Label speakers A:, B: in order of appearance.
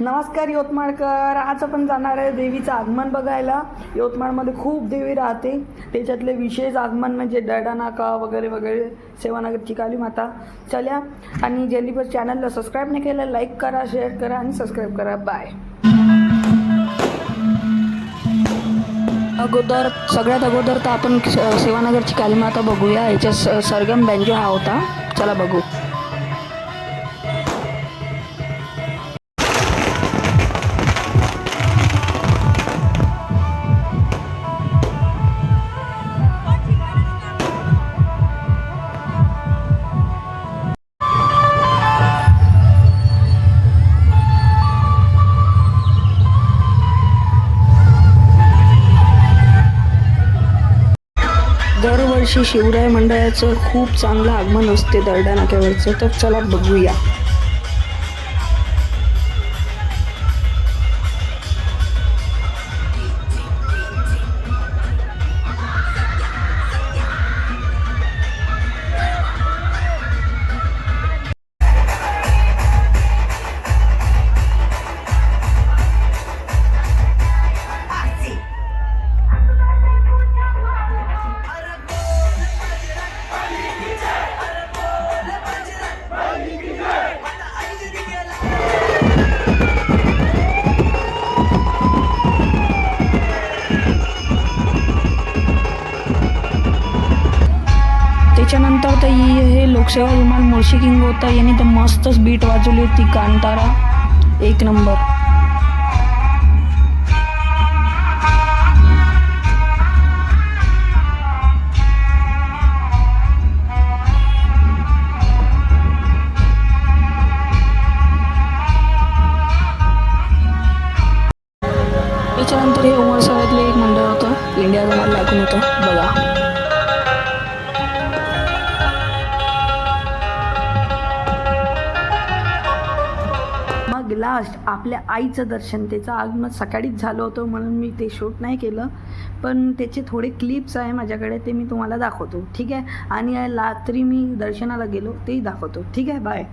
A: नमस्कार यवतमाळकर. आज आपण जाणार आहे देवीचं आगमन बघायला. यवतमाळमध्ये खूप देवी राहते, त्याच्यातले विशेष आगमन म्हणजे दर्डानाका वगैरे वगैरे, सेवानगरची काली माता. चला, आणि ज्यांनी पण चॅनलला सबस्क्राईब नाही केलं, लाईक करा, शेअर करा आणि सबस्क्राईब करा. बाय. सगळ्यात अगोदर तर आपण सेवानगरची काली माता बघूया. याच्या सरगम बँजो हा होता. चला बघू. दरवर्षी शिवराय मंडळाचं खूप चांगलं आगमन असते दर्डा नाक्यावरचं. तर चला बघूया. त्याच्यानंतर तर हे लोकसेवा विमान मुळशी किंग होता. यांनी तर मस्तच बीट वाजवली होती. कांतारा एक नंबर. त्याच्यानंतर हे उमरसाळ्यातले एक मंडळ होतं, इंडिया तुम्हाला लागून होतं बघा. मग लास्ट आपल्या आईचं दर्शन, त्याचं आगमन सकाळीच झालं होतं म्हणून मी ते शूट नाही केलं, पण त्याचे थोडे क्लिप्स आहे माझ्याकडे, ते मी तुम्हाला दाखवतो. ठीक आहे. आणि रात्री मी दर्शनाला गेलो तेही दाखवतो. ठीक आहे. बाय.